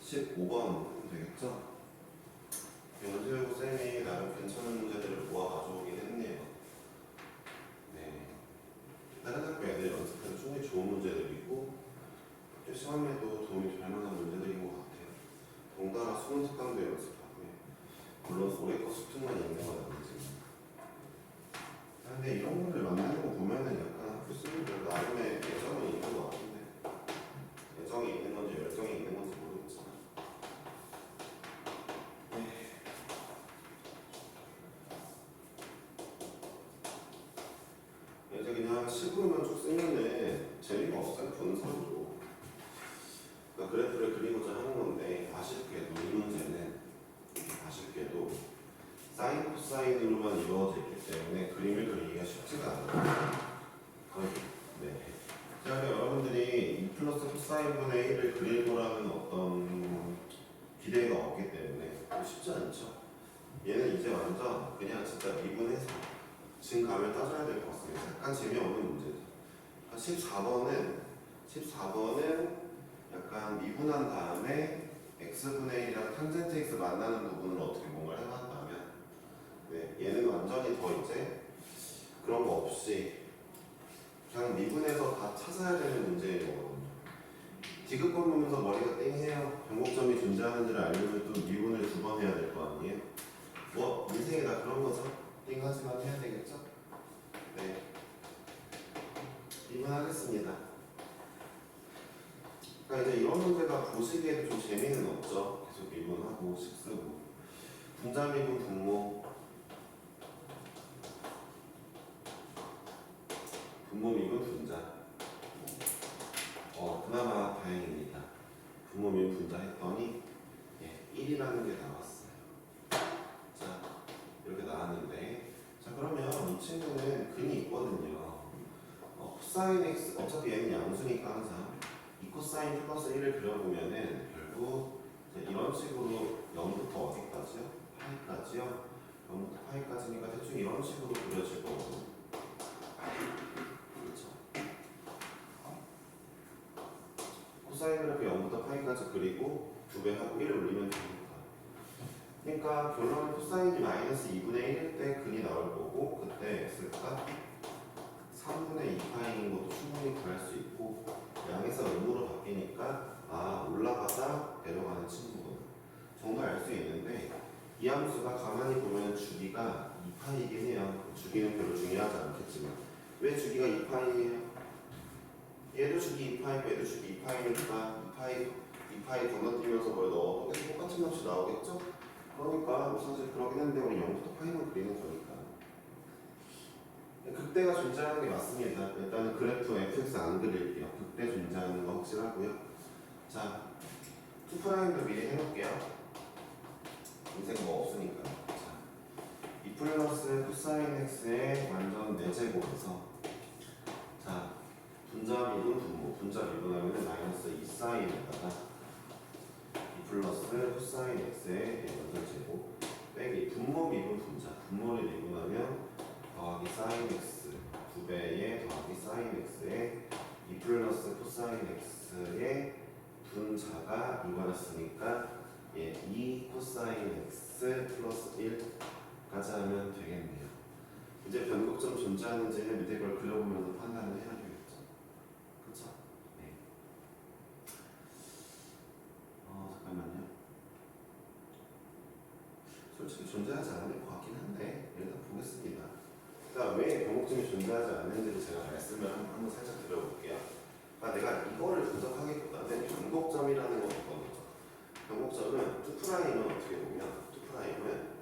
15번 하면 되겠죠? 연수여고 쌤이 나름 괜찮은 문제들을 모아 가져오긴 했네요. 네. 다른 학교 애들 연습해도 충분히 좋은 문제들이고 시험에도 도움이 될 만한 문제들인 것 같아요. 덩달아 수능 특강도 연습하고요. 물론 올해 거 수특만 있는 건 아니지만. 근데 이런 분들 만나는 거 보면은 약간 학교 쌤들 나름의 애정이 있는 것 같은데 애정이 있는 건지 열정이 있는 건지 모르겠지만 이제 그냥 식으로만 쭉 쓰면은 재미가 없어요. 보는 사람도. 그러니까 그래프를 그리고자 하는 건데 아쉽게도 이 문제는 아쉽게도 사인 코사인으로만 이루어져 있기 때문에 그림을 그리기가 쉽지가 않아요. 거의. 네. 자, 여러분들이 2 플러스 코사인분의 1을 그릴 거라는 어떤 기대가 없기 때문에 쉽지 않죠. 얘는 이제 완전 그냥 진짜 미분해서 증감을 따져야 될 것 같습니다. 약간 재미없는 문제죠. 14번은 약간 미분한 다음에 x분의 1이랑 탄젠트 x 만나는 부분을 어떻게 뭔가를 해봤다면 네, 얘는 완전히 더 이제 그런 거 없이 그냥 미분해서 다 찾아야 되는 문제인 거거든요. 디귿권 보면서 머리가 띵해요. 변곡점이 존재하는지를 알려면 또 미분을 2번 해야 될 거 아니에요? 뭐 인생이 다 그런 거죠. 띵하지만 해야 되겠죠? 네. 미분하겠습니다. 그러니까 이제 이런 문제가 보시기에도 좀 재미는 없죠. 계속 미분하고 식 쓰고 분자 미분 분모 미분 분자 그나마 다행입니다. 분모 미분 분자 했더니 1이라는 게 나왔어요. 자 이렇게 나왔는데 자 그러면 이 친구는 근이 있거든요. 코사인 x 어차피 얘는 양수니까 항상 이 코사인 플러스 1을 그려보면은 결국 이런 식으로 0부터 어디까지요? 파이까지요? 0부터 파이까지니까 대충 이런 식으로 그려질 거거든요. 그렇죠? 코사인 그래프 0부터 파이까지 그리고 2배 하고 1을 올리면 되니까. 그러니까 결론은 코사인이 마이너스 2분의 1일 때 근이 나올 거고 그때 x가 3분의 2파이인 것도 충분히 구할 수 있고 양에서 음으로 바뀌니까 올라가다 내려가는 친구구나 정말 알 수 있는데 이 함수가 가만히 보면 주기가 2파이긴 해요. 주기는 별로 중요하지 않겠지만 왜 주기가 2파이예요? 얘도 주기 2파이고 얘도 주기 2파이니까 2파이 건너뛰면서 뭘 넣어도 계속 똑같은 값이 나오겠죠? 그러니까 뭐 사실 그러긴 한데 우리 0부터 파이만 그리는 거니까 극대가 존재하는 게 맞습니다. 일단은 그래프 fx 안 그릴게요. 극대 존재하는 거 확실하고요. 자, 2'도 미리 해놓을게요. 인생 뭐 없으니까. 자, 2 플러스 코사인 x의 완전 4제곱에서 자, 분자 미분 분모. 분자 미분하면 마이너스 2 사인에다가 2 플러스 코사인 x의 완전 제곱 빼기 분모 미분 분자. 분모를 미분하면 더하기 사인 x 2배의 더하기 사인 x의 2 플러스 코사인 x의 분자가 이거였으니까 2 코사인 x 플러스 1까지 하면 되겠네요. 이제 변곡점 존재하는지는 밑에 걸 그려보면서 판단을 해야 되겠죠. 그쵸? 네. 잠깐만요. 솔직히 존재하지 않을 것 같긴 한데 일단 보겠습니다. 그러니까 왜 변곡점이 존재하지 않는지를 제가 말씀을 한번 살짝 드려볼게요. 그러니까 내가 이거를 분석하기보다는 변곡점이라는 걸 어떤 거죠. 변곡점은 2'은 어떻게 보면 2'은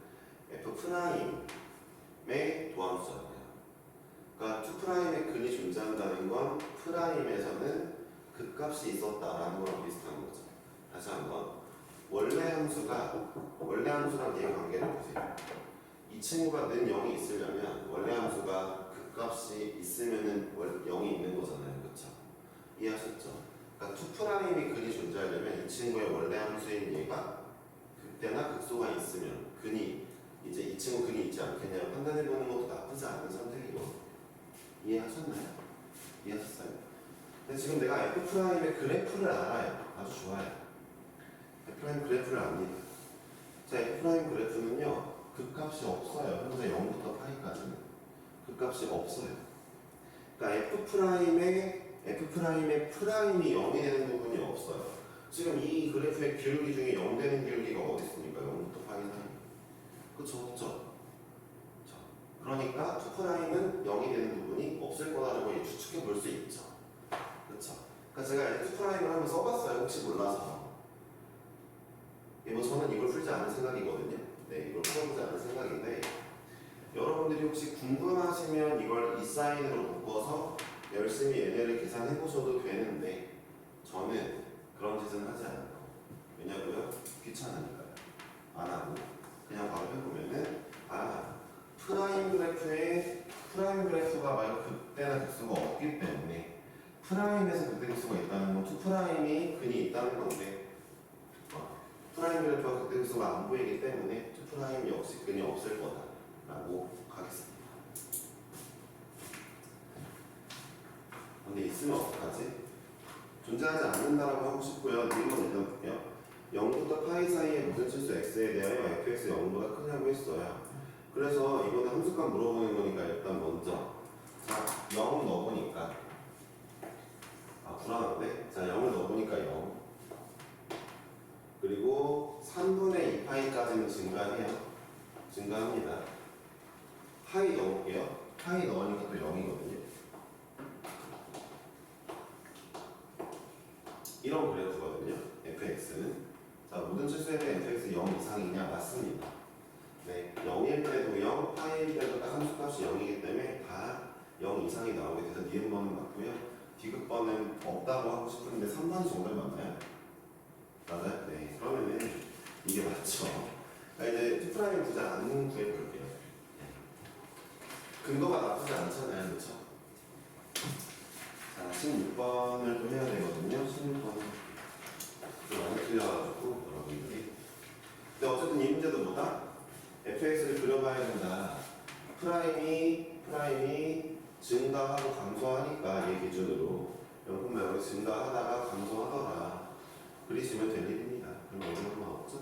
F'의 도함수잖아요. 그러니까 2'의 근이 존재한다는 건 프라임에서는 그 값이 있었다라는 거랑 비슷한 거죠. 다시 한번 원래 함수랑 얘 관계를 보세요. 이 친구가 는 0이 있으려면 원래 함수가 그 값이 있으면은 0이 있는 거잖아요. 그쵸? 이해하셨죠? 그러니까 2'이 근이 존재하려면 이 친구의 원래 함수인 얘가 극대나 극소가 있으면 근이 이제 이 친구 근이 있지 않겠냐 판단해보는 것도 나쁘지 않은 선택이고 이해하셨나요? 이해하셨어요? 근데 지금 내가 F'의 그래프를 알아요. 아주 좋아요. F' 그래프를 압니다. 자, F' 그래프는요, 극값이 없어요. 현재 0부터 파이까지는 극값이 없어요. 그러니까 F' 프라임이 0이 되는 부분이 없어요. 지금 이 그래프의 기울기 중에 0 되는 기울기가 어디 있습니까? 0부터 파이 사이. 그쵸, 없죠. 자, 그러니까 2'은 0이 되는 부분이 없을 거라는 걸 추측해 볼 수 있죠. 그쵸? 그러니까 제가 2'을 한번 써봤어요. 혹시 몰라서. 뭐 저는 이걸 풀지 않을 생각이거든요. 네, 이걸 풀어보지 않을 생각인데 여러분들이 혹시 궁금하시면 이걸 이 사인으로 묶어서 열심히 얘네를 계산해 보셔도 되는데 저는 그런 짓은 하지 않을 거예요. 왜냐고요? 귀찮으니까요. 안 하고 그냥 바로 해보면은 프라임 그래프가 만약 극대나 극수가 없기 때문에 프라임에서 극대 극수가 있다는 건 2'이 근이 있다는 건데 프라임 그래프가 극대 극수가 안 보이기 때문에 2' 역시 근이 없을 거다라고 가겠습니다. 근데 있으면 어떡하지? 존재하지 않는다라고 하고 싶고요. 이건 일단 볼게요. 0부터 파이 사이의 모든 실수 x에 대하여 fx 0보다 크냐고 했어요. 그래서 이거는 함수값 물어보는 거니까 일단 먼저 자 0 넣어보니까 불안한데? 자 0을 넣어보니까 0 그리고 3분의 2파이까지는 증가합니다. 파이 넣을게요. 파이 넣으니까 또 0이거든요. 이런 그래프거든요. fx는 자 모든 실수에 대한 fx 0 이상이냐? 맞습니다. 네, 0일 때도 0, 파이일 때도 딱 함수값이 0이기 때문에 다 0 이상이 나오게 돼서 니은번은 맞고요. 디귿번은 없다고 하고 싶은데 3번이 정답이 맞나요? 맞아요? 네, 그러면은 이게 맞죠. 이제 T' 부자 안 구해볼게요. 근거가 나쁘지 않잖아요, 그렇죠? 자, 16번을 또 해야 되거든요. 16번은 많이 틀려가지고 여러분들이. 근데 어쨌든 이 문제도 뭐다? fx를 그려봐야 된다. 프라임이 증가하고 감소하니까 얘 기준으로 0,0이 증가하다가 감소하더라. 그리시면 될 일입니다. 그럼 어려운 건 없죠?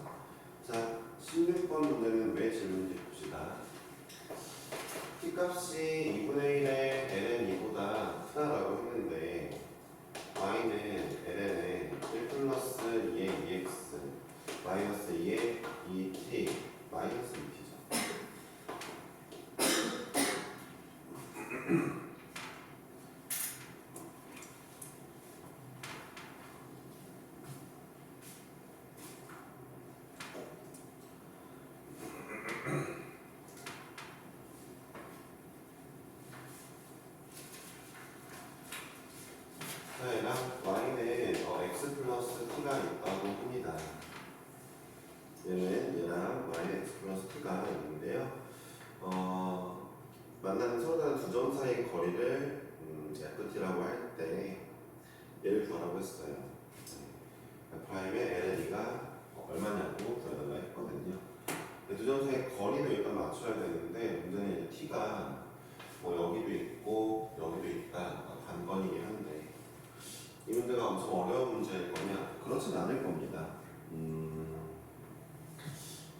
자, 16번 문제는 왜 질문인지 봅시다. t값이 2분의 1의 ln2보다 크다라고 했는데 y는 ln에 1 플러스 2의 2x 마이너스 2의 2t 마이너스 2t죠. 자, 얘랑 y는 x 플러스 t가 있다고 합니다. 얘랑 y는 x 플러스 t가 있는데요. 만나는 서로 다른 두 점 사이의 거리를 FT라고 할 때 얘를 구하라고 했어요. 프라임의 LNE가 얼마냐고 구해달라 했거든요. 두 점 사이의 거리도 일단 맞춰야 되는데 문제는 이제 t가 뭐 여기도 있고 여기도 있다 관건이긴 한데 이 문제가 엄청 어려운 문제일 거냐? 그렇진 않을 겁니다.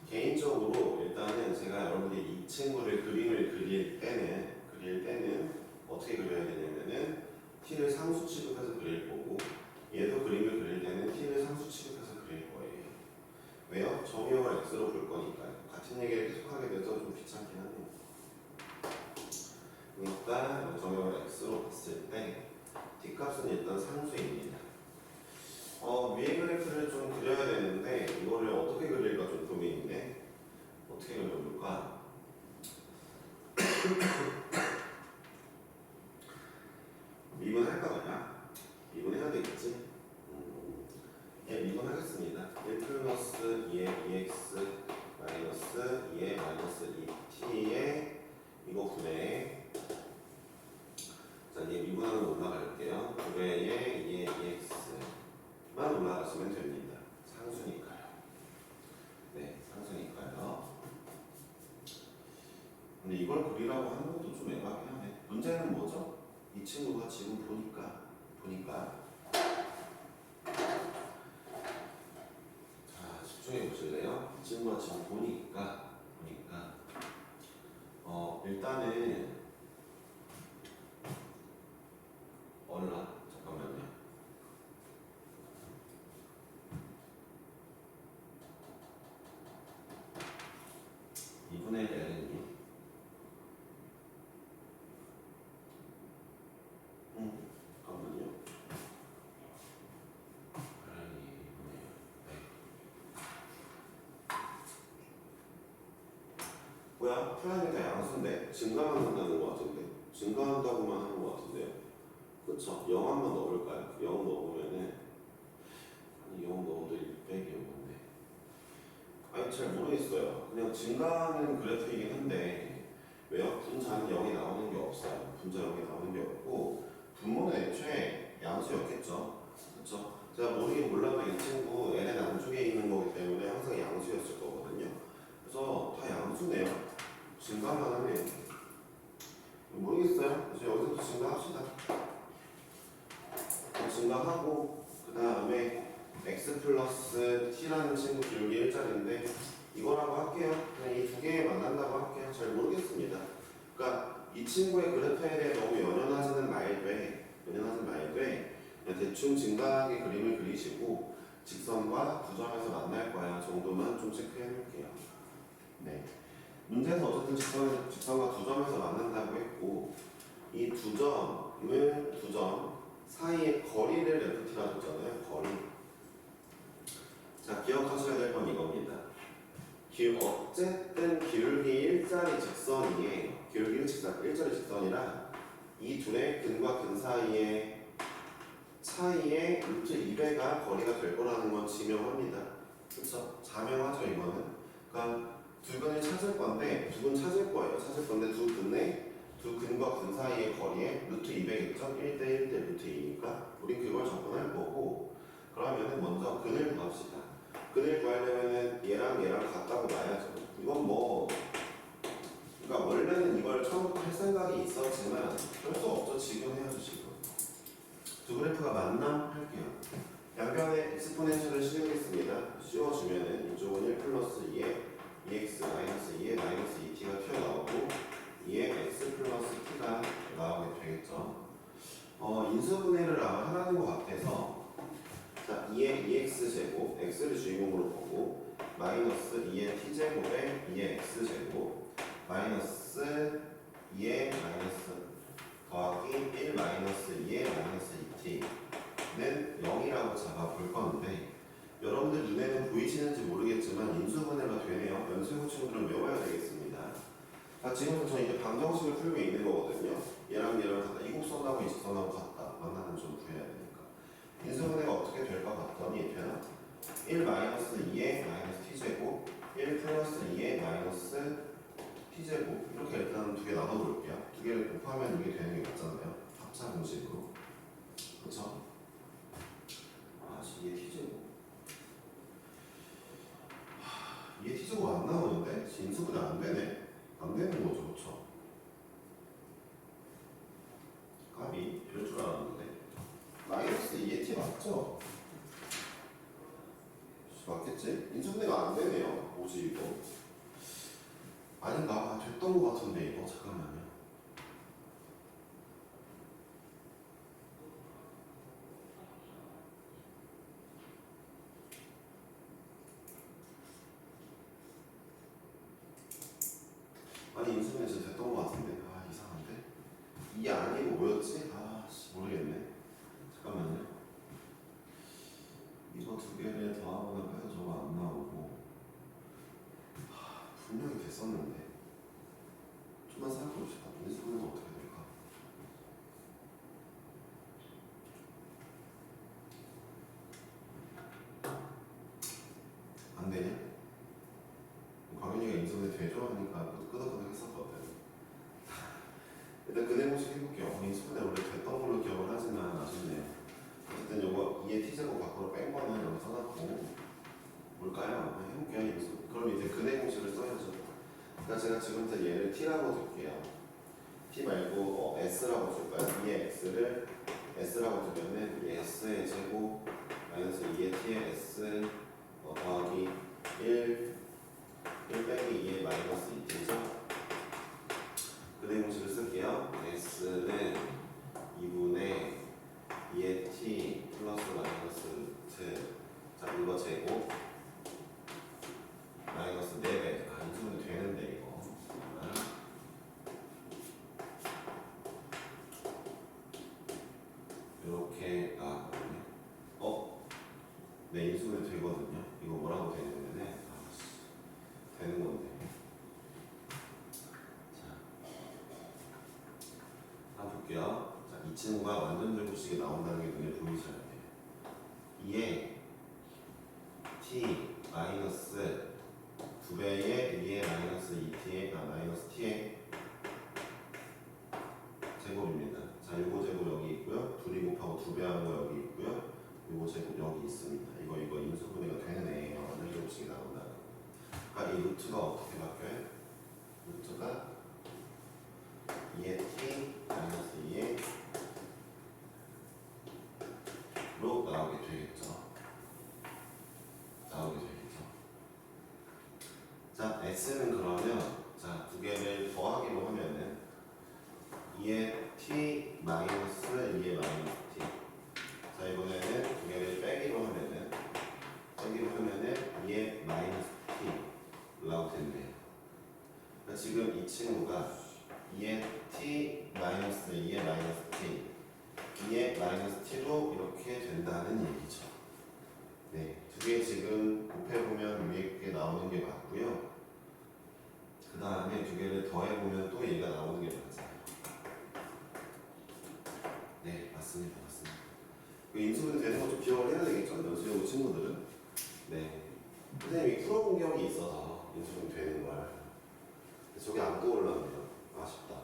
개인적으로 일단은 제가 여러분들이 이 친구를 그림을 그릴 때는 어떻게 그려야 되냐면은 t를 상수 취급해서 그릴 거고 얘도 그림을 그릴 때는 t를 상수 취급해서 그릴 거예요. 왜요? 정의역을 x로 볼 거니까요. 같은 얘기를 계속하게 돼서 좀 귀찮긴 하네요. 그러니까 정의역을 x로 봤을 때 t값은 일단 상수입니다. 위에 그래프를 좀 그려야 되는데 이거를 어떻게 그릴까 좀 고민인데 어떻게 그려볼까? 미분할까 그냥? 미분해야 되겠지? 예, 미분하겠습니다. 1 플러스 2의 2x 마이너스 2의 마이너스 2t에 이거 9에 자, 이제 미분하면 올라갈게요. 9배에 2의 2x만 올라가시면 됩니다. 상수니까요. 네, 상수니까요. 근데 이걸 그리라고 하는 것도 좀 애매하긴 하네. 문제는 뭐죠? 이 친구가 지금 보니까 자, 집중해 보실래요? 이 친구가 지금 보니까 일단은 잠깐만요. 이분의 L은요? 잠깐만요. 뭐야? 프라임이 다 양수인데 증가만 한다는 것 같은데 증가한다고만 하는 것 같은데요. 그쵸? 0 한번 넣어볼까요? 0 넣으면은 0 넣어도 100이었는데 아니 잘 모르겠어요. 그냥 증가하는 그래프이긴 한데 왜요? 분자는 0이 나오는 게 없어요. 분자 0이 나오는 게 없고 분모는 애초에 양수였겠죠. 그쵸? 제가 모르긴 몰라도 이 친구 n의 안쪽에 있는 거기 때문에 항상 양수였을 거거든요. 그래서 다 양수네요. 증가만 하면 모르겠어요. 그래서 여기서부터 증가합시다. 증가하고 그 다음에 x 플러스 t라는 친구 기울기 1짜리인데 이거라고 할게요. 그냥 이 두 개 만난다고 할게요. 잘 모르겠습니다. 그러니까 이 친구의 그래프에 대해 너무 연연하지는 말되 그냥 대충 증가하게 그림을 그리시고 직선과 두 점에서 만날 거야 정도만 좀 체크해 볼게요. 네. 문제에서 어쨌든 직선과 두 점에서 만난다고 했고 이 두 점 사이의 거리를 FT라고 했잖아요. 거리. 자, 기억하셔야 될 건 이겁니다. 어쨌든 기울기 1짜리 직선이에요. 기울기 1짜리 직선이라 이 둘의 근과 근 사이의 차이의 루트 2배가 거리가 될 거라는 건 지명합니다. 그쵸? 자명하죠 이거는. 그러니까 두 근을 찾을 건데 두 근 찾을 거예요. 두 근과 근 사이의 거리에 루트 200 있죠? 1대 1대 루트 2니까 우린 그걸 접근할 거고 그러면은 먼저 근을 구합시다. 근을 구하려면은 얘랑 같다고 놔야죠. 이건 뭐 그러니까 원래는 이걸 처음부터 할 생각이 있었지만 할 수 없죠. 지금 해야죠 지금. 두 그래프가 만남 할게요. 양변에 엑스포넨셜을 씌우겠습니다. 씌워주면은 이쪽은 1 플러스 2에 2x 마이너스 2에 마이너스 2t가 튀어나오고 2에 x 플러스 t가 나오게 되겠죠. 인수분해를 하라는 것 같아서 자 2에 2x 제곱 x를 주인공으로 보고 마이너스 2의 t제곱에 2의 x제곱 마이너스 2의 마이너스 더하기 1 마이너스 2의 마이너스 2t는 0이라고 잡아볼 건데 여러분들 눈에는 보이시는지 모르겠지만 인수분해가 되네요. 연쇄고 친구들은 외워야 되겠습니다. 자, 지금부터 저는 이제 방정식을 풀고 있는 거거든요. 얘랑 같다. 이 곡선하고 이 직선하고 같다. 만나는 좀 구해야 되니까. 인수분해가 어떻게 될 것 같더니 되나? 1 마이너스 2의 마이너스 t제곱 1 플러스 2의 마이너스 t제곱 이렇게 일단 두 개 나눠볼게요. 두 개를 곱하면 이게 되는 게 맞잖아요. 합차 공식으로. 그렇죠? 이게 t제곱. 이게 t제곱 안 나오는데? 인수분해 안 되네. 안 되는 거죠, 그렇죠? 값이 이럴 줄 알았는데 마이너스 2의 t 맞죠? 맞겠지? 인수분해가 안 되네요. 뭐지 이거? 아닌가? 됐던 거 같은데 이거 잠깐만요. 아니 인수분해 진짜 됐던 거 같은데 이상한데? 이게 아니고 뭐였지? 모르겠네. 잠깐만요. 이거 두 개를 더하거나 빼서 저거 안 나오고 분명히 됐었는데 좀만 생각해봅시다. 인수분해가 어떻게 될까? 안 되냐? 광현이가 인수분해 되죠? 하니까 끄덕끄덕 했었거든. 일단 근해 공식 해볼게요. 인수분해 원래 됐던 걸로 기억을 하지만 아쉽네요. 어쨌든 요거 2의 t제곱 밖으로 뺀 거는 여기 써놨고 뭘까요? 해볼게요. 그럼 이제 근해 공식을 써야죠. 그러니까 제가 지금부터 얘를 t라고 둘게요. t 말고 s라고 줄까요? 2의 x를 s라고 두면은 s의 제곱 마이너스 2의 t의 s 더하기 1 빼기 2의 마이너스 2t죠. 그대 공식을 쓸게요. s는 2분의 2의 t 플러스 마이너스 z. 자, 이거 제곱 마이너스 4배. 아, 인수분해 되는데 이거. 이렇게 나왔거든요. 네, 인수분해 되거든요. 이거 뭐라고 되냐면은 되는 건데. 자, 한번 볼게요. 자, 이 친구가 완전 제곱식이 나온다는 게 눈에 보이셔야 돼요. 2의 t 마이너스 2배의 2의 마이너스 2t의 마이너스 t의 제곱입니다. 자, 요거 제곱 여기 있고요. 둘이 곱하고 2배 하는 거 여기 있고요. 요거 제곱 여기 있습니다. 이거 인수분해가 되는 애예요. 완전 제곱식이 나온다. 그러니까 이 루트가 어떻게 바뀌어요? 루트가 2의 t 마이너스 2의 로 나오게 되겠죠. 자, s는 그러면 자, 두 개를 더하기로 하면은 2의 t 마이너스 2의 마이너스 t. 자, 이번에는 두 개를 빼기로 하면은 2의 마이너스 t 라고 된대요. 그러니까 지금 이 친구가 2의 t 마이너스 2의 마이너스 t, 2의 마이너스 t로 이렇게 된다는 얘기죠. 네, 두 개 지금 곱해보면 위에 게 나오는 게 맞고요. 그 다음에 두 개를 더해보면 또 얘가 나오는 게 맞아요. 네, 맞습니다. 인수분해 되는 거 좀 기억을 해야 되겠죠? 연수용 친구들은. 네, 선생님이 풀어본 경험이 있어서 인수분해 되는 걸. 저게 안 떠올랐네요. 아쉽다.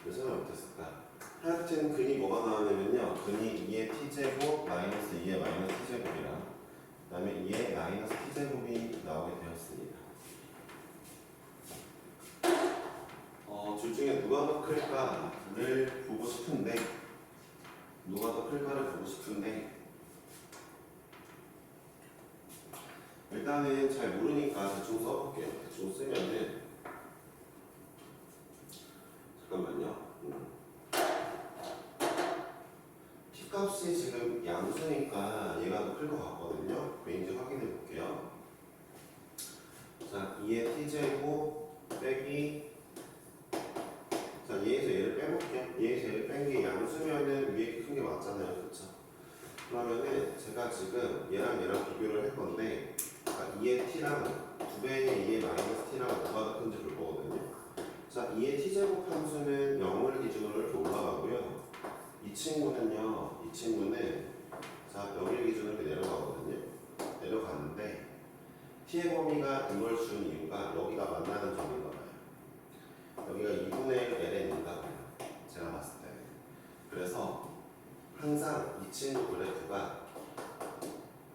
왜 생각 못했을까? 하여튼 근이 뭐가 나오냐면요. 근이 2의 t제곱 마이너스 2의 마이너스 t제곱이랑 그 다음에 2의 마이너스 t제곱이 나오게 되었습니다. 둘 중에 누가 더 클까를 보고 싶은데 일단은 잘 모르니까 대충 써볼게요. 대충 쓰면은 잠깐만요. t값이 지금 양수니까 얘가 더 클 것 같거든요. 왠지 확인해 볼게요. 자, 2의 t제곱 빼기 자, 얘에서 얘를 빼볼게요. 얘에서 얘를 뺀 게 양수면은 위에 큰 게 맞잖아요. 그렇죠? 그러면은 제가 지금 얘랑 비교를 할 건데 2의 t랑 2배의 2의 마이너스 t랑 뭐가 더 큰지 볼 거거든요. 자, 2의 t제곱 함수는 0을 기준으로 이렇게 올라가고요. 이 친구는 자, 여기를 기준으로 이렇게 내려가거든요. 내려가는데 t의 범위가 이걸 준 이유가 여기가 만나는 점인 거예요. 여기가 2분의 1 ln인가 봐요. 제가 봤을 때. 그래서 항상 이 친구 그래프가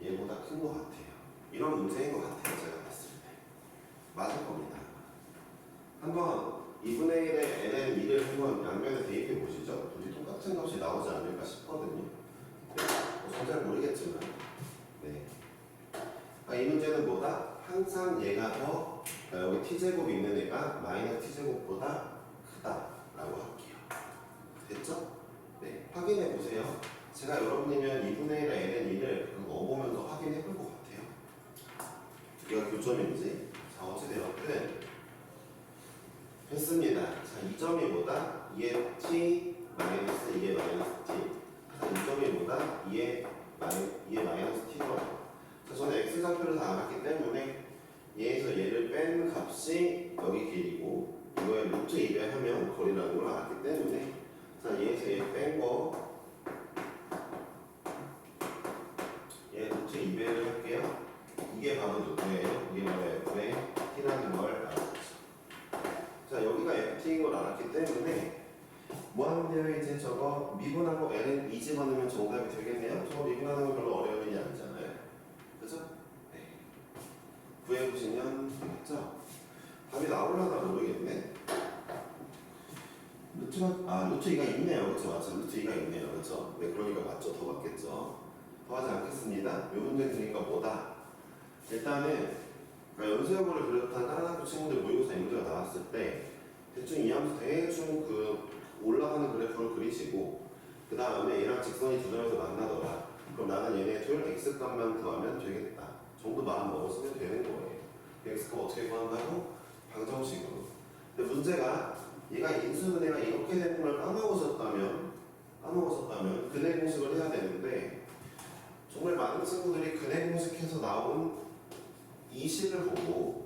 얘보다 큰 것 같아요. 이런 문제인 것 같아요. 제가 봤을 때. 맞을 겁니다. 한번 2분의 1에 ln 2를 한번 양면에 대입해 보시죠. 둘이 똑같은 값이 나오지 않을까 싶거든요. 네. 잘 모르겠지만. 네. 이 문제는 뭐다? 항상 얘가 더 여기 t제곱이 있는 애가 마이너스 t제곱보다 크다라고 할게요. 됐죠? 네, 확인해 보세요. 제가 여러분이면 2분의 1의 ln 2를 넣어보면서 확인해 볼 것 같아요. 두 개가 교점인지. 자, 어찌되었든 됐습니다. 자, 이 점이 뭐다? 2의 t 마이너스 2의 마이너스 t. 자, 이 점이 뭐다? 2의 마이너스 t로. 자, 저는 x좌표를 다 알았기 때문에 얘에서 얘를 뺀 값이 여기 길이고 이거에 루트 2배 하면 거리라는 걸 알았기 때문에 자, 얘에서 얘 뺀 거 얘 루트 2배를 할게요. 이게 바로 루트예요. 이게 바로 f의 t라는 걸 알았죠. 자, 여기가 ft인 걸 알았기 때문에 뭐 하면 돼요? 이제 저거 미분하고 ln 2 집어넣으면 정답이 되겠네요. 저거 미분하는 거 별로 어려운 일이 아니잖아요. 그죠? 네. 구해보시면 되겠죠? 답이 나올라나 모르겠네. 루트 2가 있네요. 그쵸? 맞죠? 루트 2가 있네요. 그쵸? 네, 그러니까 맞죠? 더 맞겠죠? 더 하지 않겠습니다. 요 문제 드니까 뭐다? 일단은 그러니까 연수여고를 비롯한 다른 학교 친구들 모의고사 이 문제가 나왔을 때 대충 이 함수 대충 그 올라가는 그래프를 그리시고 그 다음에 얘랑 직선이 두 점에서 만나더라. 그럼 나는 얘네 둘 x값만 구하면 되겠다. 정도 마음 먹었으면 되는 거예요. x값 어떻게 구한다고? 방정식으로. 근데 문제가 얘가 인수분해가 이렇게 되는 걸 까먹으셨다면 근해 공식을 해야 되는데 정말 많은 친구들이 근해 공식해서 나온 이 식을 보고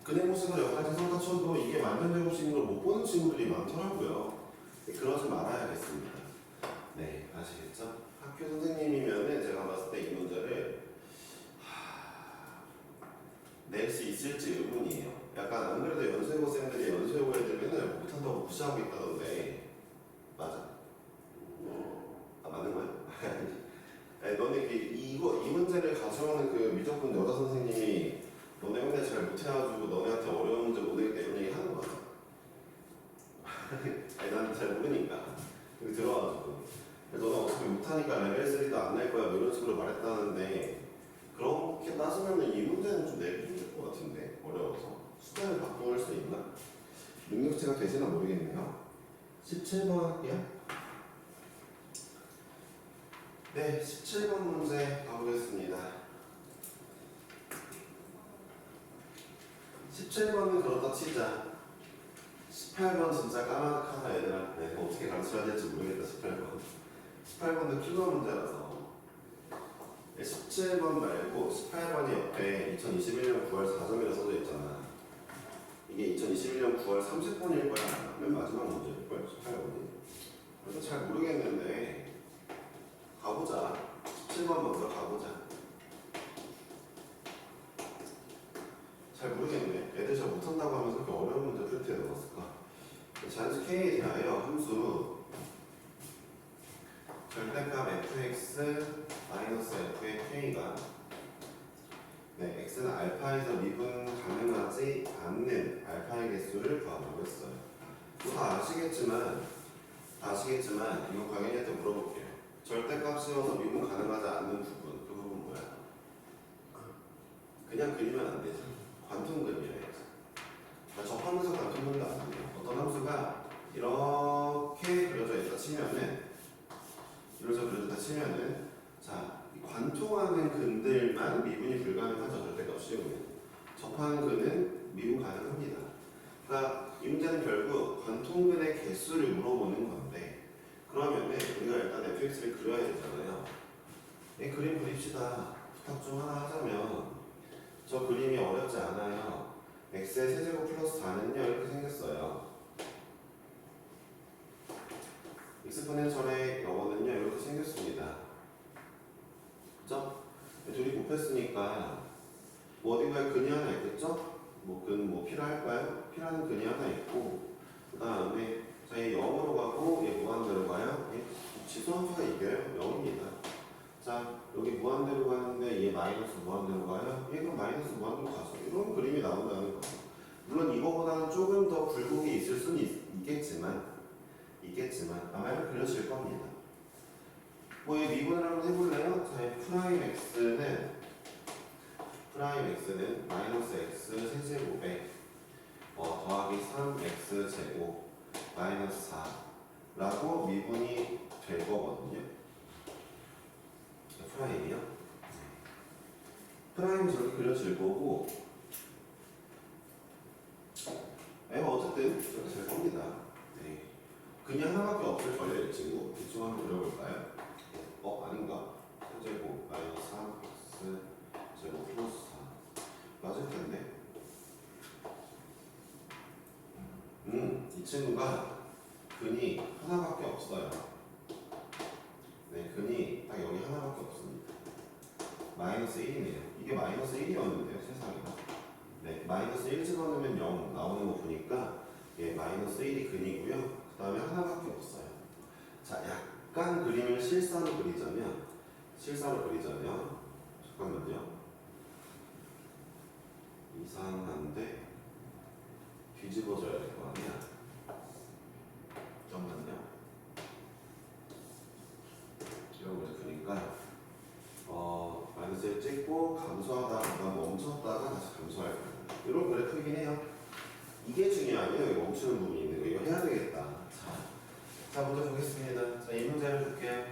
근해 공식을 여기까지 써다 쳐도 이게 완전 제곱식인 걸 못 보는 친구들이 많더라고요. 그러지 말아야겠습니다. 네, 아시겠죠? 학교 선생님이면은 제가 봤을 때 이 문제를 낼 수 있을지 의문이에요. 약간 안 그래도 연수여고생들이 연수여고 애들 맨날 못한다고 무시하고 있다던데 맞아? 아 맞는 거야? 아니, 너네 이 문제를 가져오는 그 미적분 여자 선생님이 너네 맨날 잘 못해가지고 너네한테 어려운 문제 못 내겠다 이런 얘기 하는 거야. 아니 난 잘 모르니까 여기 들어와가지고 너네 어차피 못하니까 레벨 3도 안 낼 거야 뭐 이런 식으로 말했다는데 그렇게 따지면 이 문제는 좀 내기 힘들 것 같은데 어려워서 숫자를 바꿀 수 있나? 능력치가 되지는 모르겠네요. 17번 할게요. 네, 17번 문제 가보겠습니다. 17번은 그렇다 치자. 18번 진짜 까마득하다 얘들아. 네, 어떻게 가르쳐야 될지 모르겠다 18번. 18번도 킬러 문제라서 17번 말고 18번이 옆에 2021년 9월 4점이라 써져 있잖아. 이게 2021년 9월 30번일 거야. 맨 마지막 문제일 거야 18번이. 그래서 잘 모르겠는데 가보자. 17번 먼저 가보자. 잘 모르겠네. 애들 잘 못한다고 하면서 그렇게 어려운 문제 프린트에 넣었을까? 자연수 K에 대하여 함수 절대값 fx 마이너스 f의 k가 네, x는 알파에서 미분 가능하지 않는 알파의 개수를 구하라고 했어요. 다 아시겠지만 이거 강현이한테 물어볼게요. 절대값 씌워서 미분 가능하지 않는 부분, 그 부분 뭐야? 그냥 그리면 안 되지. 관통 그림이래야지. 저 함수 관통 그림도 안 돼요. 어떤 함수가 이렇게 그려져 있다 치면은 자, 관통하는 근들만 미분이 불가능하죠. 절대값 씌우면. 접하는 근은 미분 가능합니다. 그러니까 이 문제는 결국 관통근의 개수를 물어보는 건데 그러면은 우리가 일단 fx를 그려야 되잖아요. 이 그림 그립시다. 부탁 좀 하나 하자면 저 그림이 어렵지 않아요. x의 세제곱 플러스 4는요 이렇게 생겼어요. 익스포넨셜의 영어는요 이렇게 생겼습니다. 그죠? 둘이 곱했으니까 뭐 어딘가에 근이 하나 있겠죠? 뭐 필요할까요? 필요한 근이 하나 있고 그 다음에 자, 얘 0으로 가고 얘 무한대로 가요. 얘 지수함수가 이겨요. 0입니다. 자, 여기 무한대로 가는데 얘 마이너스 무한대로 가요. 얘 그럼 마이너스 무한대로 가서 이런 그림이 나온다는 거죠. 물론 이거보다는 조금 더 굴곡이 있을 수는 있겠지만 아마 이렇게 그려질 겁니다. 뭐 얘 미분을 한번 해볼래요? 자, 프라임 x는 마이너스 x 세제곱에 더하기 3x 제곱 마이너스 4라고 미분이 될 거거든요. 프라임이요. 프라임이 저렇게 그려질 거고 어쨌든 저렇게 될 겁니다. 네. 그냥 하나밖에 없을 거예요. 이 친구. 대충 한번 그려볼까요? 아닌가? 세제곱 마이너스 3x 제곱 플러스 4 맞을 텐데. 이 친구가 근이 하나밖에 없어요. 네, 근이 딱 여기 하나밖에 없습니다. 마이너스 1이네요. 이게 마이너스 1이었는데요, 세상에나. 네, 마이너스 1 집어넣으면 0 나오는 거 보니까 마이너스 1이 근이고요. 그 다음에 하나밖에 없어요. 자, 약간 그림을 실사로 그리자면 잠깐만요. 이상한데 뒤집어져야 될 거 아니야? 잠깐만요. 이러고 마이너스를 찍고 감소하다가 멈췄다가 다시 감소할 거예요. 이런 그래프이긴 해요. 이게 중요하네요. 여기 멈추는 부분이 있는 거. 이거 해야 되겠다. 자, 먼저 보겠습니다. 자, 이 문제를 볼게요.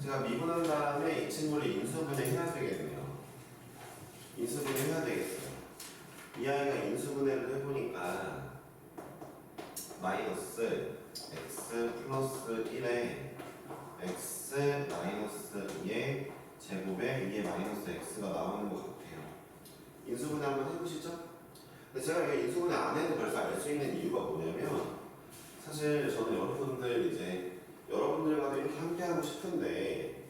제가 미분한 다음에 이 친구를 인수분해 해야 되겠네요. 인수분해 해야 되겠어요. 이 아이가 인수분해를 해보니까 마이너스 x 플러스 1에 x 마이너스 2의 제곱에 2의 마이너스 x가 나오는 것 같아요. 인수분해 한번 해보시죠. 근데 제가 이거 인수분해 안 해도 벌써 알 수 있는 이유가 뭐냐면 사실 저는 여러분들과도 이렇게 함께 하고 싶은데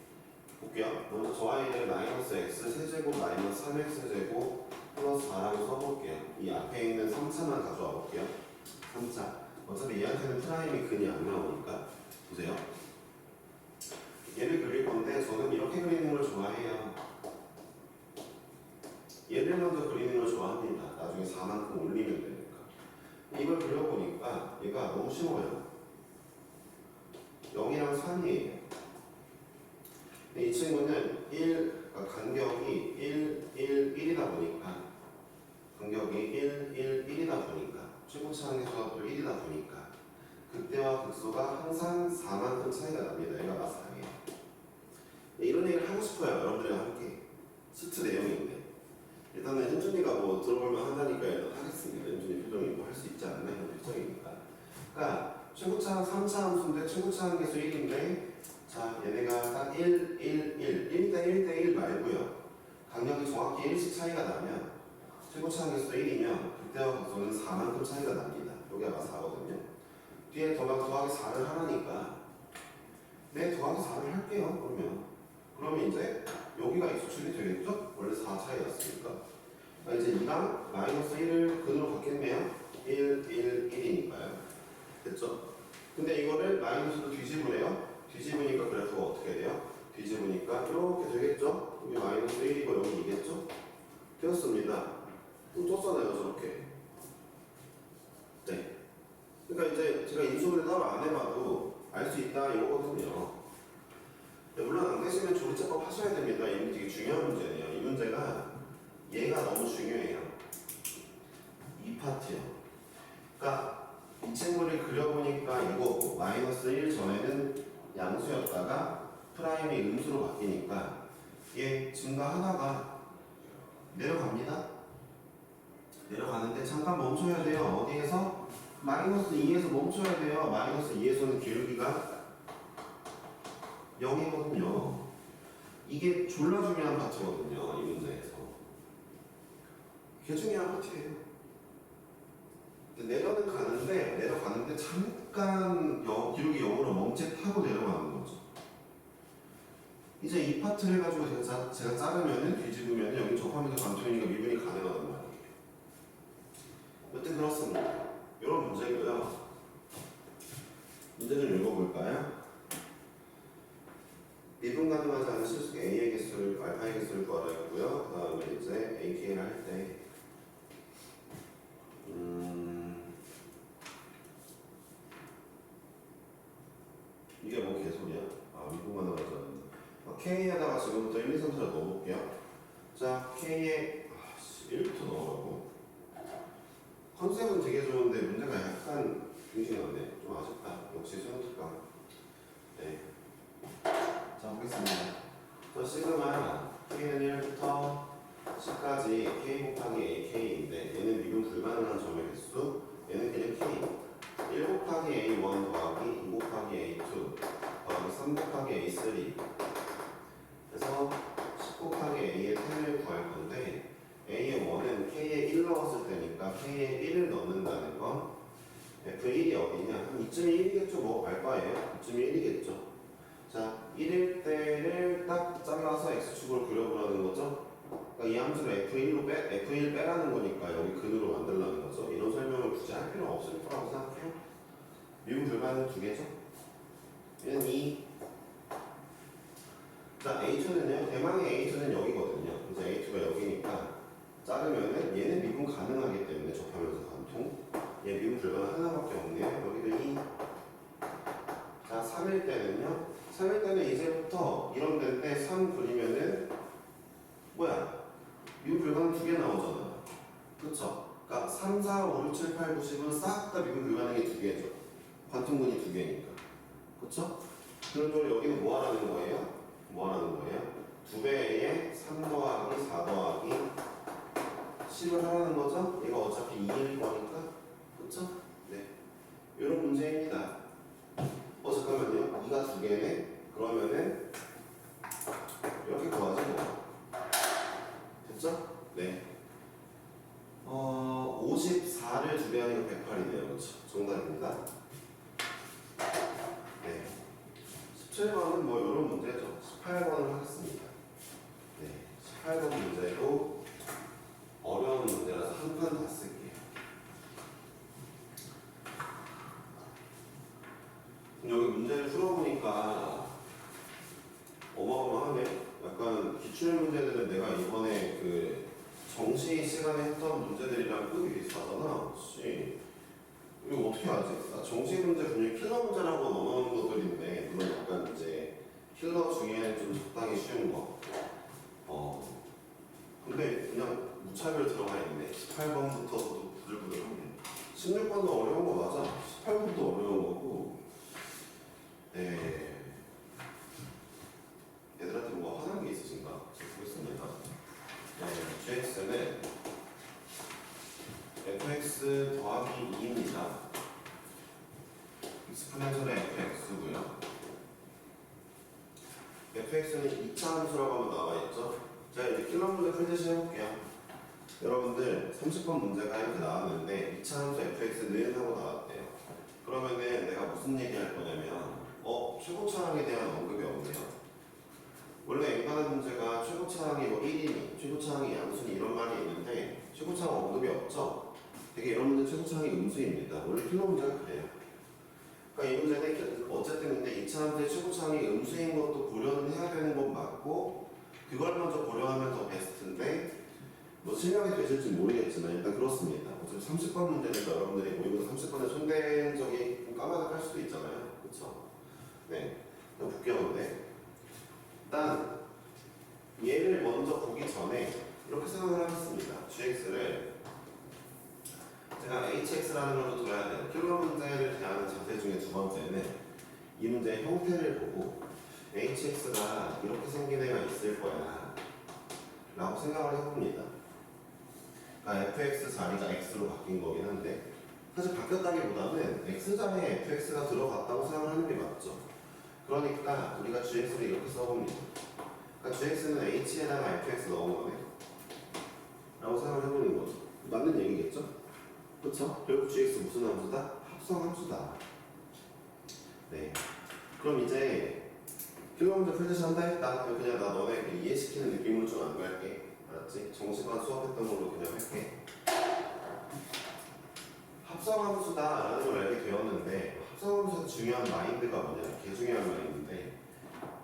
볼게요. 먼저 저 아이를 마이너스 x 세제곱 마이너스 3x 제곱 플러스 4라고 써볼게요. 이 앞에 있는 3차만 가져와 볼게요. 3차. 어차피 얘한테는 프라임이 근이 안 나오니까 보세요. 얘를 그릴 건데 저는 이렇게 그리는 걸 좋아해요. 얘를 먼저 그리는 걸 좋아합니다. 나중에 4만큼 올리면 되니까. 이걸 그려보니까 얘가 너무 쉬워요. 0이랑 3이에요. 이 친구는 간격이 1이다 보니까 간격이 1이다 보니까 최고차항에서 또 1이다 보니까 극대와 극소가 항상 4만큼 차이가 납니다. 얘가 마사랑이에요. 이런 얘기를 하고 싶어요. 여러분들이랑 함께. 시트 내용인데 일단은 현준이가 뭐 들어볼만 한다니까 일단 하겠습니다. 현준이 표정이 뭐 할 수 있지 않나 이런 표정이니까. 그러니까 최고차항 3차 함수인데 최고차항 계수 1인데 자 얘네가 딱 1대 1대 1 말고요. 간격이 정확히 1씩 차이가 나면 최고차항 계수도 1이면 극대와 극소는 4만큼 차이가 납니다. 여기가 4거든요. 뒤에 더하기 4를 하라니까 네 더하기 4를 할게요. 그러면 이제 여기가 익수출이 되겠죠? 원래 4 차이였으니까. 그러니까 이제 2랑 마이너스 1을 근으로 갖겠네요. 1이니까요. 됐죠? 근데 이거를 마이너스로 뒤집으래요. 뒤집으니까 그래프가 어떻게 돼요? 뒤집으니까 이렇게 되겠죠? 여기 마이너스 1이고 여기 2겠죠? 되었습니다. 또 썼잖아요, 저렇게. 네. 그러니까 이제 제가 인수분해 따로 안 해봐도 알 수 있다 이거거든요. 물론 안 되시면 조리제법 하셔야 됩니다. 이 문제 되게 중요한 문제네요. 이 문제가 얘가 너무 중요해요. 이 파트요. 그러니까 이 친구를 그려보니까 이거고 마이너스 1 전에는 양수였다가 프라임이 음수로 바뀌니까 얘 증가하다가 내려갑니다. 내려가는데 잠깐 멈춰야 돼요. 어디에서? 마이너스 2에서 멈춰야 돼요. 마이너스 2에서는 기울기가 0이거든요. 이게 졸라 중요한 파트거든요. 이 문제에서. 이게 중요한 파트예요. 내려가는데 잠깐 기록이 0으로 멈칫하고 내려가는 거죠. 이제 이 파트를 가지고 제가 자르면은 뒤집으면 여기 접하면서 감소이니까 미분이 가능하단 말이에요. 여튼 그렇습니다. 이런 문제고요. 문제 좀 읽어볼까요? 미분 가능하지 않은 실수 A의 개수를 알파의 개수를 구하라 했고요. 그 다음에 이제 AK를 할 때 이게 뭐 개소리야? 미분 가능하지 않는다. K에다가 지금부터 1, 2, 3, 4를 넣어볼게요. 자, K에 1부터 넣으라고. 컨셉은 되게 좋은데 문제가 약간 빙신하네. 좀 아쉽다. 역시 수능특강. 네. 자, 보겠습니다. 저 시그마 K는 1부터 10까지 K 곱하기 AK인데 얘는 미분 불가능한 점의 개수, 얘는 그냥 K. 1 곱하기 A1 더하기 2 곱하기 A2 더하기 3 곱하기 A3 그래서 10 곱하기 A의 10을 구할 건데 A의 1은 K에 1 넣었을 때니까 K에 1을 넣는다는 건 F1이 어디냐? 한 2.1이겠죠? 뭐 알 바예요. 2.1이겠죠. 자, 1일 때를 딱 잘라서 X축으로 그려보라는 거죠. 그러니까 이 함수를 F1 빼라는 거니까 여기 근으로 만들라는 거죠. 이런 설명을 굳이 할 필요는 없을 거라고 생각해요. 미분 불가능 두 개죠. 얘는 2. 자, A2는요. 대망의 A2는 여기거든요. 이제 A2가 여기니까 자르면은 얘는 미분 가능하기 때문에 접하면서 관통. 얘 미분 불가능 하나밖에 없네요. 여기도 2. 자, 3일 때는요. 3일 때는 이제부터 이런 데인데 3 그리면은 3, 4, 5, 6, 7, 8, 9, 10은 싹 다 미분 불가능이 두 개죠. 관통분이 두 개니까. 그쵸? 그럼 여기는 뭐 하라는 거예요? 뭐 하라는 거예요? 두 배의 3 더하기 4 더하기 10을 하라는 거죠? 얘가 어차피 2일 거니까. 그쵸? 네. 이런 문제입니다. 잠깐만요. 2가 두 개네? 그러면은 이렇게 구하지 뭐. 됐죠? 네. 54를 두 배 하니까 108이네요. 그렇죠? 정답입니다. 네. 17번은 뭐 이런 문제죠. 18번을 하겠습니다. 네. 18번 문제도 어려운 문제라서 한 판 다 쓸게요. 여기 문제를 풀어보니까 어마어마하네. 약간 기출 문제들은 내가 이번에 그 정시 시간에 했던 문제들이랑 급이 비슷하잖아. 씨, 이거 어떻게 하지? 나 정시 문제 분명히 킬러 문제라고 넘어오는 것들인데, 물론 약간 이제 킬러 중에는 좀 적당히 쉬운 거. 근데 그냥 무차별 들어가 있네. 18번부터도 부들부들하네. 16번도 어려운 거 맞아. 18번도 어려운 거고. 네. 얘들한테 뭐 하는 게 있으신가? 잘 보겠습니다. gx는 fx 더하기 2입니다. 익스포넨셜의 fx고요. fx는 2차 함수라고 하면 나와있죠. 자, 이제 킬러 문제 풀듯이 해볼게요. 여러분들 30번 문제가 이렇게 나왔는데 2차 함수 fx는 하고 나왔대요. 그러면은 내가 무슨 얘기할 거냐면 최고차항에 대한 언급이 없네요. 원래 인간의 문제가 최고차항이 뭐 1이니 최고차항이 양수니 이런 말이 있는데 최고차항 언급이 없죠. 되게 이런 문제 최고차항이 음수입니다. 원래 킬러 문제가 그래요. 그러니까 이 문제는 어쨌든 근데 2차 함수의 최고차항이 음수인 것도 고려는 해야 되는 건 맞고 그걸 먼저 고려하면 더 베스트인데 뭐 실력이 되실지 모르겠지만 일단 그렇습니다. 어차피 30번 문제니까 여러분들이 모의고사 30번에 손댄 적이 좀 까마득할 수도 있잖아요. 그렇죠? 네. 볼게요. 근데 일단 얘를 먼저 보기 전에 이렇게 생각을 하겠습니다. gx를 제가 hx라는 걸로 둬야 돼요. 킬러 문제를 대하는 자세 중에 두 번째는 이 문제의 형태를 보고 hx가 이렇게 생긴 애가 있을 거야 라고 생각을 해봅니다. 그러니까 fx 자리가 x로 바뀐 거긴 한데 사실 바뀌었다기보다는 x자리에 fx가 들어갔다고 생각을 하는 게 맞죠. 그러니까 우리가 gx를 이렇게 써봅니다. 그러니까 gx는 h에다가 fx 넣은 거네 라고 생각을 해보는 거죠. 맞는 얘기겠죠? 그렇죠? 결국 gx 무슨 함수다? 합성 함수다. 네. 그럼 이제 킬러 문제 풀듯이 한다 했다. 그냥 나 너네 이해시키는 느낌으로 좀 안 갈게. 알았지? 정시간 수업했던 걸로 그냥 할게. 합성함수다 라는 걸 알게 되었는데 합성함수에서 중요한 마인드가 뭐냐? 개 중요한 마인드인데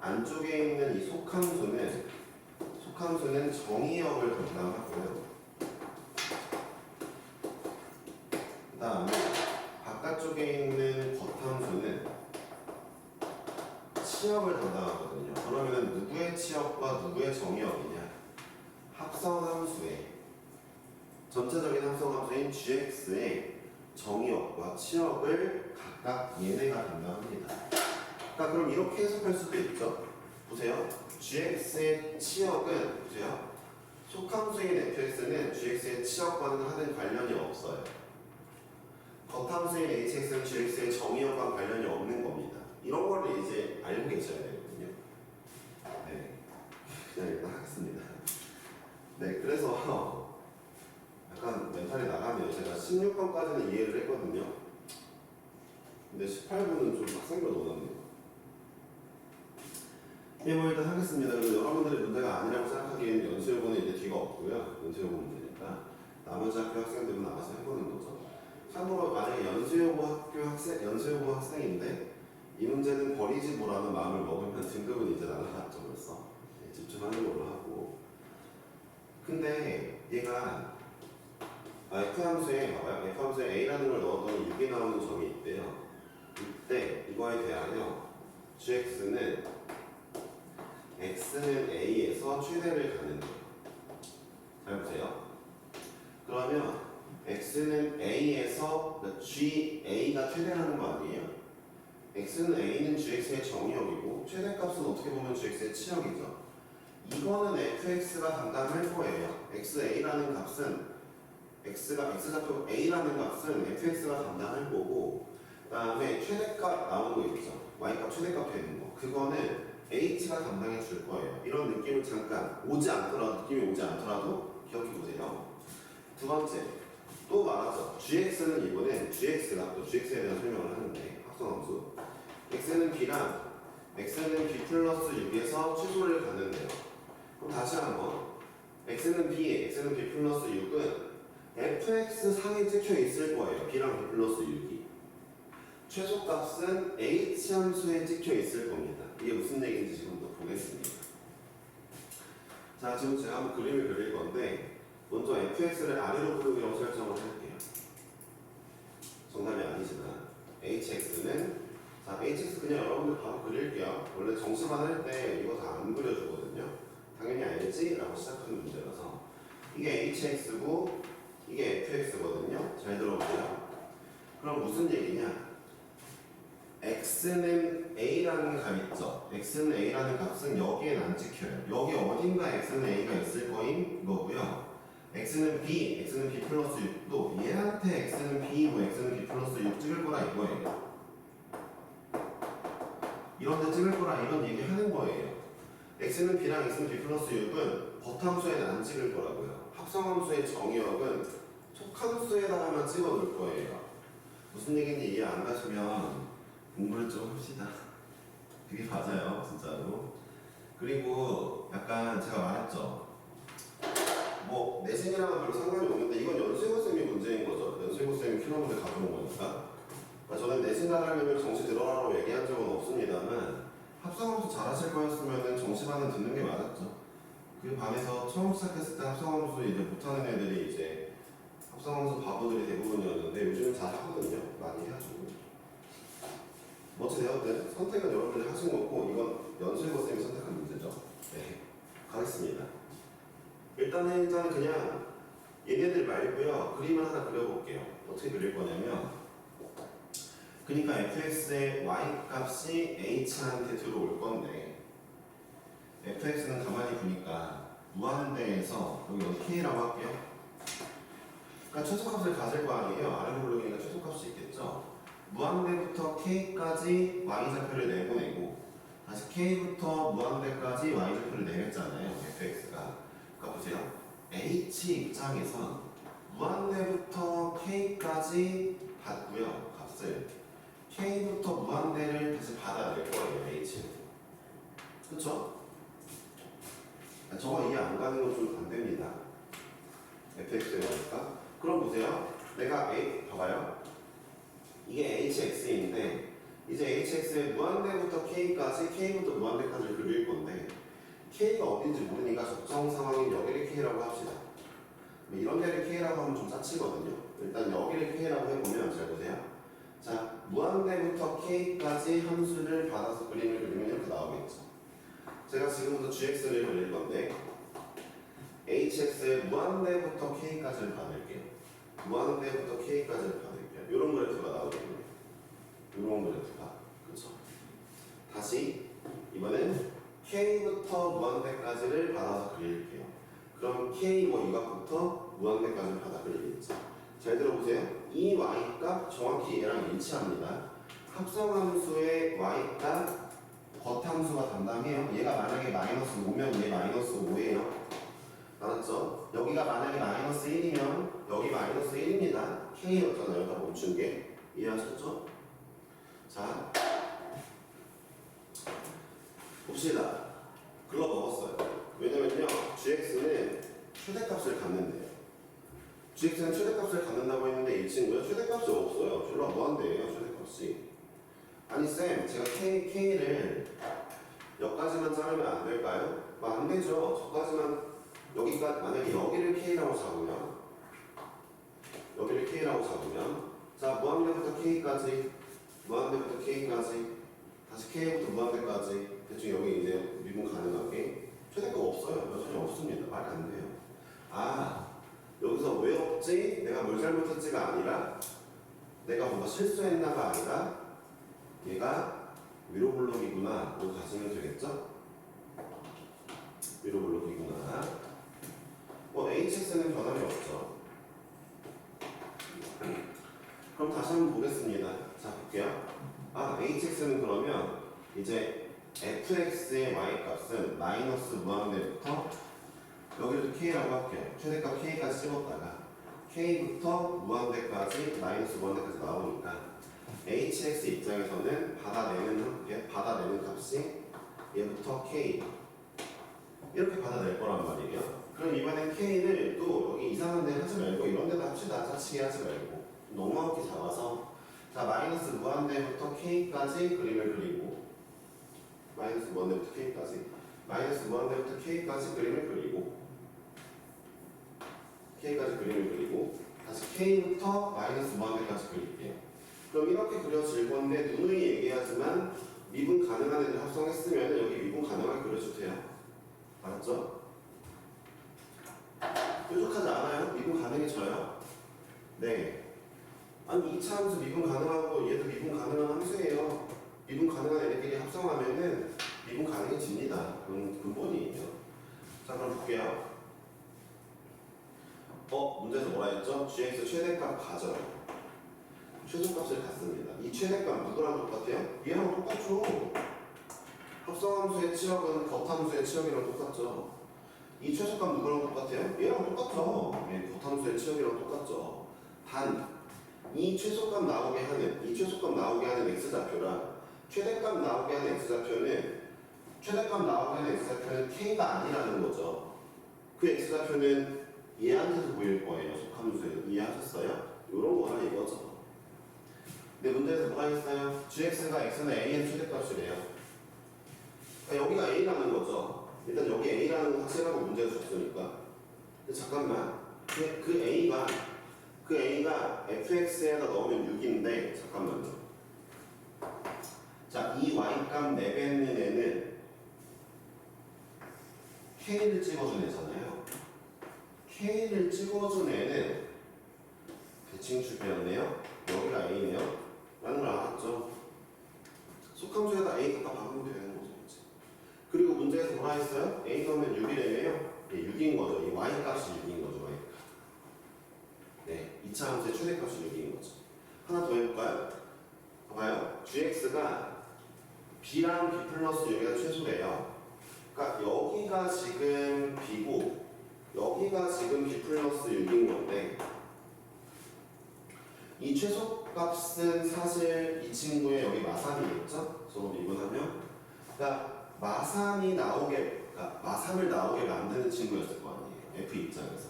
안쪽에 있는 이 속함수는 정의역을 담당하고요. 그 다음에 바깥쪽에 있는 겉함수는 치역을 담당하거든요. 그러면 누구의 치역과 누구의 정의역이냐? 합성함수의 전체적인 합성함수인 gx의 정의역과 치역을 각각 얘네가 담당합니다. 그러니까 그럼 이렇게 해석할 수도 있죠. 보세요. gx의 치역은 보세요. 속함수인 fx는 gx의 치역과는 하는 관련이 없어요. 겉함수인 hx는 gx의 정의역과 관련이 없는 겁니다. 이런 거를 이제 알고 계셔야 되거든요. 네, 그냥 일단 하겠습니다. 네, 그래서 약간 멘탈이 나가네요. 제가 16번까지는 이해를 했거든요. 근데 18번은 좀 빡센 걸 넣었네요. 예, 뭐 일단 하겠습니다. 그리고 여러분들의 문제가 아니라고 생각하기에는 연수요금은 이제 뒤가 없고요. 연수요금 문제니까 나머지 학교 학생들은 나와서 해보는 거죠. 참고로 만약에 연수요금 학생인데 이 문제는 버리지 뭐라는 마음을 먹으면 등급은 이제 날라갔죠. 벌써 집중하는 걸로 하고. 근데 얘가 F함수에 봐봐요. F함수에 A라는 걸 넣었더니 6이 나오는 점이 있대요. 이때 이거에 대하여 gx는 x는 A에서 최대를 가는 거예요. 잘 보세요. 그러면 x는 a에서 GA가 최대라는 거 아니에요? x는 a는 gx의 정의역이고 최대값은 어떻게 보면 gx의 치역이죠. 이거는 fx가 담당할 거예요. xa라는 값은 x좌표 a라는 값은 fx가 담당할 거고, 그 다음에 최대값 나오는 거 있죠. y값 최대값 되는 거. 그거는 h가 담당해 줄 거예요. 이런 느낌을 잠깐 느낌이 오지 않더라도 기억해 보세요. 두 번째, 또 말하죠. gx는 이번엔 gx가 또 gx에 대한 설명을 하는데 합성함수 x는 b랑 x는 b 플러스 6에서 최소를 갖는데요. 그럼 다시 한번 x는 b 플러스 6은 fx 상에 찍혀 있을 거예요. b랑 b 플러스 6이. 최소값은 h 함수에 찍혀 있을 겁니다. 이게 무슨 얘기인지 지금부터 보겠습니다. 자, 지금 제가 한번 그림을 그릴 건데 먼저 fx를 아래로 부르기로 설정을 할게요. 정답이 아니지만 hx는 hx 그냥 여러분들 바로 그릴게요. 원래 정시반 할 때 이거 다 안 그려주거든요. 당연히 알지? 라고 시작하는 문제라서 이게 hx고 이게 fx거든요. 잘 들어보세요. 그럼 무슨 얘기냐? x는 a라는 값 있죠. x는 a라는 값은 여기엔 안 찍혀요. 여기 어딘가 x는 a가 있을 거인 거고요. x는 b 플러스 6도 얘한테 x는 b, x는 b 플러스 6 찍을 거라 이거예요. 이런데 찍을 거라 이런 얘기 하는 거예요. x는 b랑 x는 b 플러스 6은 겉함수에는 안 찍을 거라고요. 합성함수의 정의역은 속함수에다가만 찍어 놓을 거예요. 무슨 얘기인지 이해 안 가시면 공부를 좀 합시다. 그게 맞아요, 진짜로. 그리고 약간 제가 말했죠. 뭐 내신이랑은 별로 상관이 없는데 이건 연세고쌤이 문제인 거죠. 연세고쌤이 키로문제 가져온 거니까. 그러니까 저는 내신 잘하려면 정시 들어라고 얘기한 적은 없습니다만 합성함수 잘하실 거였으면 정시반은 듣는 게 맞았죠. 그 반에서 처음 시작했을 때 합성함수 이제 못하는 애들이 이제 합성함수 바보들이 대부분이었는데 요즘은 잘 하거든요. 많이 해가지고. 어찌되었든 선택은 여러분들이 하신 거고 이건 연수고쌤이 선택한 문제죠. 네, 가겠습니다. 일단은 그냥 얘네들 말고요. 그림을 하나 그려볼게요. 어떻게 그릴 거냐면 그러니까 fx의 y값이 h한테 들어올 건데 fx는 가만히 보니까 무한대에서 여기 k라고 할게요. 그러니까 최소값을 가질 거 아니에요. 아래로 부르기니까 최소값이 있겠죠. 무한대부터 k까지 y좌표를 내보내고 다시 k부터 무한대까지 y좌표를 내겠잖아요. fx가. 그러니까 보세요. h 입장에선 무한대부터 k까지 받고요. 값을 k부터 무한대를 다시 받아낼 거예요. h는. 그쵸? 저거 이해 안 가는 건 좀 반대입니다. fx에 보니까. 그럼 보세요. 내가 봐봐요. 이게 hx인데 이제 hx의 무한대부터 k까지 k부터 무한대까지를 그릴 건데 k가 어딘지 모르니까 적정 상황인 여기를 k라고 합시다. 이런 데를 k라고 하면 좀 짜치거든요. 일단 여기를 k라고 해보면 잘 보세요. 자, 무한대부터 k까지 함수를 받아서 그림을 그리면 이렇게 나오겠죠. 제가 지금부터 gx를 그릴 건데 hx의 무한대부터 k까지를 받을게요. 무한대부터 k까지를 받을게요. 이런 그래프가 나오겠네요. 이런 그래프가. 그렇죠? 다시 이번엔 k부터 무한대까지를 받아서 그릴게요. 그럼 k 뭐 이각부터 무한대까지 받아 그리겠죠. 잘 들어보세요. 이 y값 정확히 얘랑 일치합니다. 합성함수의 y값 겉함수가 담당해요. 얘가 만약에 마이너스 5면 얘 마이너스 5예요. 알았죠? 여기가 만약에 마이너스 1이면 여기 마이너스 1입니다. k였잖아요. 다 멈춘 게. 이해하셨죠? 자, 봅시다. 글러 먹었어요. 왜냐면요, gx는 최대값을 갖는데요. gx는 최대값을 갖는다고 했는데 이 친구는 최대값이 없어요. 졸라 무한대예요, 최대값이. 아니 쌤, 제가 k를 여기까지만 자르면 안 될까요? 안 되죠. 저까지만 여기가 만약에 여기를 k라고 잡으면 자 무한대부터 k까지 다시 k부터 무한대까지 대충 여기 이제 미분 가능하게 최대값 없어요. 여전히 없습니다. 말이 안 돼요. 아 여기서 왜 없지? 내가 뭘 잘못했지가 아니라 내가 뭔가 실수했나가 아니라 얘가 위로 블록이구나 로 가시면 되겠죠? 위로 블록이구나. 뭐 hx는 변함이 없죠. 그럼 다시 한번 보겠습니다. 자, 볼게요. hx는 그러면 이제 fx의 y값은 마이너스 무한대부터 여기도 k라고 할게요. 최대값 k까지 찍었다가 k부터 무한대까지 마이너스 무한대까지 나오니까 hx 입장에서는 받아내는 값이 얘부터 k 이렇게 받아낼 거란 말이에요. 그럼 이번엔 k를 또 여기 이상한 데 하지 말고 이런 데다 합시다. 짜치게 하지 말고 넉넉히 잡아서 자 마이너스 무한대부터 k까지 그림을 그리고 마이너스 무한대부터 k까지 그림을 그리고 k까지 그림을 그리고 다시 k부터 마이너스 무한대까지 그릴게요. 그럼 이렇게 그려질 건데 누누이 얘기하지만 미분 가능한 애들 합성했으면 여기 미분 가능하게 그려주세요. 알았죠? 뾰족하지 않아요? 미분 가능해져요? 네. 아니 2차 함수 미분 가능하고 얘도 미분 가능한 함수예요. 미분 가능한 애들끼리 합성하면은 미분 가능해집니다. 그건 근본이에요. 자 그럼 볼게요. 문제에서 뭐라 했죠? gx 최대값 가져요. 최소값을 갖습니다. 이 최대값 누구랑 똑같아요? 얘랑 똑같죠. 합성함수의 치역은 겉함수의 치역이랑 똑같죠. 이 최소값 누구랑 똑같아요? 얘랑 똑같죠. 예, 겉함수의 치역이랑 똑같죠. 단 이 최소값 나오게 하는 x좌표랑 최대값 나오게 하는 x좌표는 k가 아니라는 거죠. 그 x좌표는 얘한테도 보일 거예요. 속함수에 이해하셨어요? 이런 거나 이거죠. 근데 문제에서 뭐가 있어요? gx가 x는 a의 최대값이래요. 그러니까 여기가 a라는 거죠. 일단 여기 a라는 거 확실하고 문제를 줬으니까. 근데 잠깐만 그 a가 fx에다 넣으면 6인데 잠깐만요. 자, 이 y값 내뱉는 애는 k를 찍어준 애잖아요. k를 찍어준 애는 대칭 추배였네요. 여기가 a네요. 라는 걸 알았죠. 속함수에다 a 값 바꾸면 되는 거죠. 이제. 그리고 문제에서 뭐라 했어요? a 넣으면 6이래요. 예, 6인 거죠. 이 y 값이 6인 거죠. y 값. 네, 2차 함수의 최대값이 6인 거죠. 하나 더 해볼까요? 봐봐요. gx가 b랑 b 플러스 6의 최소래요. 그러니까 여기가 지금 b고 여기가 지금 b 플러스 6인 건데 이 최소값은 사실 이 친구의 여기 마삼이겠죠? 서로 미분하면 그러니까 마삼을 나오게 만드는 친구였을 거 아니에요. f 입장에서.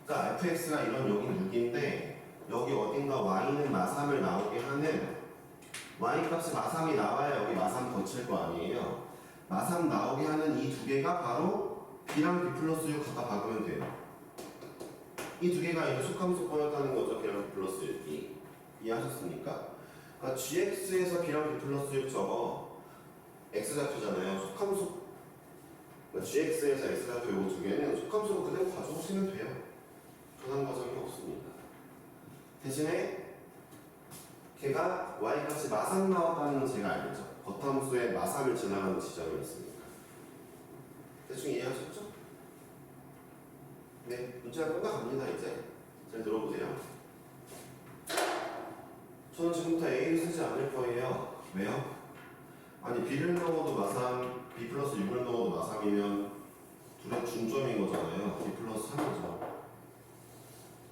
그러니까 fx가 이런 여긴 6인데 여기 어딘가 y는 마삼을 나오게 하는 y값이 마삼이 나와야 여기 마삼 거칠 거 아니에요. 마삼 나오게 하는 이 두 개가 바로 b랑 b 플러스 6 갖다 박으면 돼요. 이 두 개가 이제 속함수 보였다는 거죠. b랑 b 플러스 6이. 이해하셨습니까? 그러니까 gx에서 b랑 b 플러스 6 저거 x좌표잖아요. 속함수 그러니까 gx에서 x좌표 이 두 개는 속함수로 그대로 가져오시면 돼요. 변환 과정이 없습니다. 대신에 걔가 y값이 마삼 나왔다는 건 제가 알겠죠. 겉함수에 마삼을 지나가는 지점이 있으니까. 대충 이해하셨죠? 네, 문제가 끝나갑니다. 이제 잘 들어보세요. 저는 지금부터 a를 쓰지 않을 거예요. 왜요? 아니 b를 넣어도 마삼, b 플러스 6을 넣어도 마삼이면 둘의 중점인 거잖아요. b 플러스 3이죠.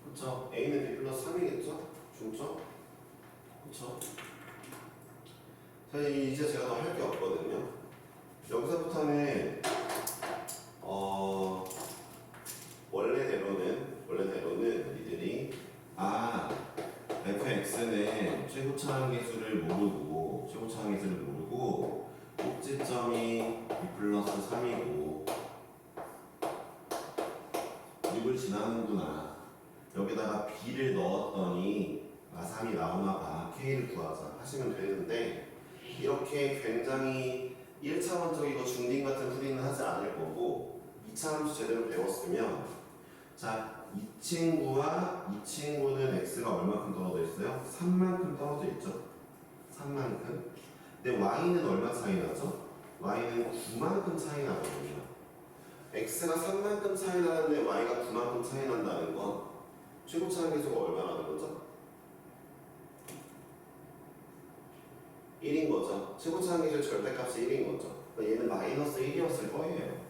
그렇죠? a는 b 플러스 3이겠죠? 중점? 그렇죠? 이제 제가 더 할 게 없거든요. 여기서부터는 원래대로는 이들이 fx는 최고차항계수를 모르고 꼭지점이 b 플러스 3이고 6을 지나는구나. 여기다가 b를 넣었더니 마삼이 나오나봐. k를 구하자 하시면 되는데 이렇게 굉장히 1차원적이고 중딩 같은 풀이는 하지 않을 거고 2차 함수 제대로 배웠으면 자, 이 친구와 이 친구는 x가 얼마큼 떨어져 있어요? 3만큼 떨어져 있죠. 3만큼. 근데 y는 얼마 차이 나죠? y는 9만큼 차이 나거든요. x가 3만큼 차이 나는데 y가 9만큼 차이 난다는 건 최고차항 계수가 얼마라는 거죠? 1인 거죠. 최고차항 계수의 절대값이 1인 거죠. 그러니까 얘는 마이너스 1이었을 거예요.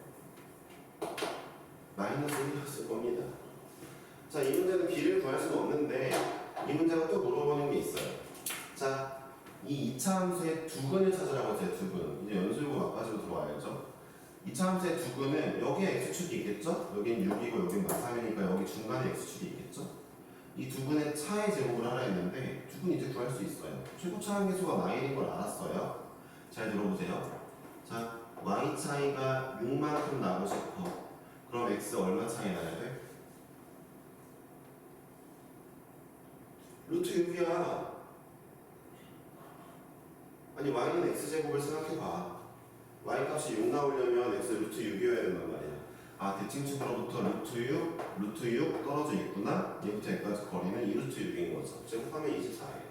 마이너스 1이었을 겁니다. 자, 이 문제는 b를 구할 수는 없는데 이 문제가 또 물어보는 게 있어요. 자, 이 2차 함수의 두근을 찾으라고 했어요. 두근. 이제 연수이고 막가지고 들어와야죠. 2차 함수의 두근은 여기에 x축이 있겠죠? 여긴 6이고 여긴 마3이니까 여기 중간에 x축이 있겠죠? 이 두근의 차의 제곱을 하라 했는데 두근 이제 구할 수 있어요. 최고 차항 계수가 마일인 걸 알았어요. 잘 들어보세요. 자, y 차이가 6만큼 나고 싶어. 그럼 x 얼마 차이 나야 돼? 루트 6이야. 아니 y는 x제곱을 생각해봐. y값이 6 나오려면 x 루트 6이어야 된단 말이야. 아, 대칭축으로부터 루트 6 떨어져 있구나. 얘부터 여기까지 거리는 2루트 6인 거죠. 제곱하면 24예요.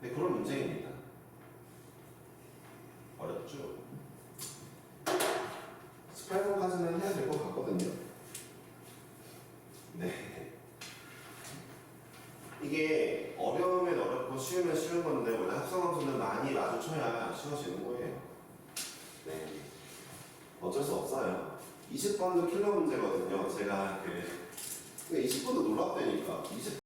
네, 그런 문제입니다. 어렵죠? 18번까지는 해야 될 것 같거든요. 네. 이게 어려우면 어렵고 쉬우면 쉬운 건데 원래 합성함수는 많이 마주쳐야 쉬워지는 거예요. 네. 어쩔 수 없어요. 20번도 킬러 문제거든요. 제가 20번도 놀랍다니까. 20번